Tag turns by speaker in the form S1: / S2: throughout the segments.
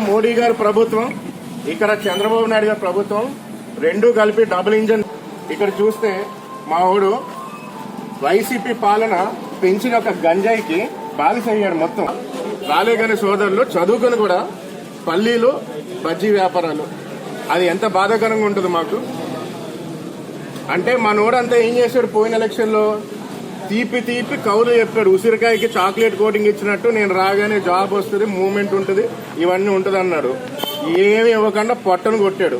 S1: మోడీ గారి ప్రభుత్వం, ఇక్కడ చంద్రబాబు నాయుడు గారి ప్రభుత్వం రెండు కలిపి డబుల్ ఇంజన్. ఇక్కడ చూస్తే మా ఊడు వైసీపీ పాలన పెంచిన ఒక గంజాయికి బాలిసయ్యాడు మొత్తం. రాలేగాని సోదరులు చదువుకుని కూడా పల్లీలు బజ్జీ వ్యాపారాలు. అది ఎంత బాధాకరంగా ఉంటుంది మాకు. అంటే మా నోడంతా ఏం చేశాడు పోయిన ఎలక్షన్ లో, తీపి తీపి కౌలు చెప్పాడు. ఉసిరికాయకి చాక్లెట్ కోటింగ్ ఇచ్చినట్టు నేను రాగానే జాబ్ వస్తుంది, మూవ్మెంట్ ఉంటుంది, ఇవన్నీ ఉంటుంది అన్నాడు. ఏమి ఇవ్వకుండా పొట్టను కొట్టాడు.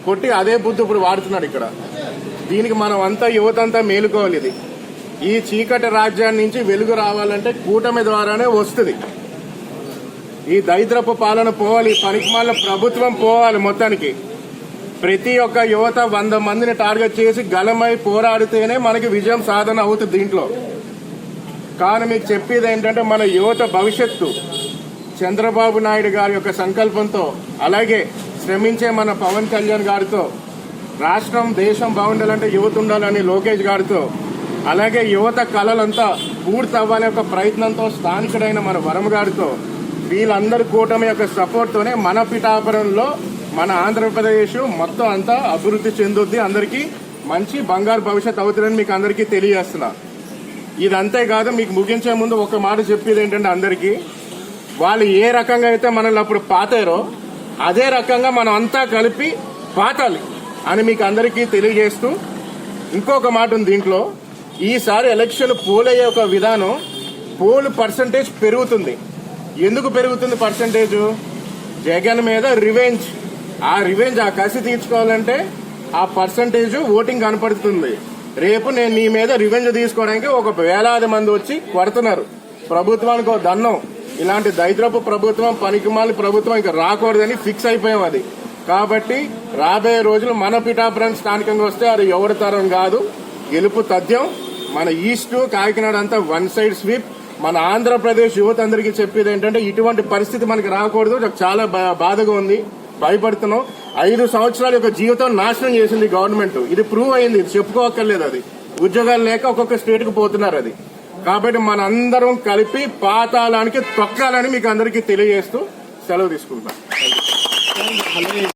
S1: కొట్టి అదే బుద్ధి ఇప్పుడు వాడుతున్నాడు ఇక్కడ. దీనికి మనం అంతా యువత అంతా మేలుకోవాలి. ఇది ఈ చీకటి రాజ్యాన్ని నుంచి వెలుగు రావాలంటే కూటమి ద్వారానే వస్తుంది. ఈ దరిద్రపు పాలన పోవాలి, పనికిమాలిన ప్రభుత్వం పోవాలి. మొత్తానికి ప్రతి ఒక్క యువత 100 మందిని టార్గెట్ చేసి గలమై పోరాడితేనే మనకి విజయం సాధన అవుతుంది దీంట్లో. కానీ మీకు చెప్పేది ఏంటంటే మన యువత భవిష్యత్తు చంద్రబాబు నాయుడు గారి యొక్క సంకల్పంతో, అలాగే శ్రమించే మన పవన్ కళ్యాణ్ గారితో, రాష్ట్రం దేశం బాగుండాలంటే యువత ఉండాలని లోకేష్ గారితో, అలాగే యువత కళలంతా పూర్తి అవ్వాలనే ఒక ప్రయత్నంతో స్థానికుడైన మన వరం గారితో, వీళ్ళందరి కూటమి యొక్క సపోర్ట్ తోనే మన పిఠాపురంలో మన ఆంధ్రప్రదేశ్ మొత్తం అంతా అభివృద్ధి చెందుద్ది. అందరికీ మంచి బంగారు భవిష్యత్ అవుతుందని మీకు అందరికీ తెలియజేస్తున్నా. ఇది అంతేకాదు, మీకు ముగించే ముందు ఒక మాట చెప్పేది ఏంటంటే అందరికీ, వాళ్ళు ఏ రకంగా అయితే మనల్ని అప్పుడు పాతారో అదే రకంగా మనం అంతా కలిపి పాతాలి అని మీకు అందరికీ తెలియజేస్తూ, ఇంకొక మాట ఉంది దీంట్లో. ఈసారి ఎలక్షన్ పోల్ అయ్యే ఒక విధానం, పోల్ పర్సంటేజ్ పెరుగుతుంది. ఎందుకు పెరుగుతుంది పర్సంటేజ్? జగన్ మీద రివెంజ్. ఆ రివెంజ్, ఆ కసి తీర్చుకోవాలంటే ఆ పర్సంటేజ్ ఓటింగ్ కనపడుతుంది. రేపు నేను నీ మీద రివెంజ్ తీసుకోవడానికి ఒక వేలాది మంది వచ్చి కొడుతున్నారు. ప్రభుత్వానికి ఒక దన్నం. ఇలాంటి దరిద్రపు ప్రభుత్వం, పనికిమాలి ప్రభుత్వం ఇంకా రాకూడదని ఫిక్స్ అయిపోయాం. అది కాబట్టి రాబోయే రోజులు మన పిఠాపురం స్థానికంగా వస్తే అది ఎవరి తరం కాదు, గెలుపు తథ్యం. మన ఈస్ట్ కాకినాడ అంతా వన్ సైడ్ స్వీప్. మన ఆంధ్రప్రదేశ్ యువత అందరికీ చెప్పేది ఏంటంటే ఇటువంటి పరిస్థితి మనకి రాకూడదు. చాలా బాధగా ఉంది, భయపడుతున్నాం. 5 సంవత్సరాల యొక్క జీవితం నాశనం చేసింది గవర్నమెంట్. ఇది ప్రూవ్ అయింది, ఇది చెప్పుకోక్కర్లేదు. అది ఉద్యోగాలు లేక ఒక్కొక్క స్టేట్ కు పోతున్నారు. అది కాబట్టి మనందరం కలిపి పాతాళానికి తొక్కాలని మీకు అందరికీ తెలియజేస్తూ సెలవు తీసుకుంటున్నాం.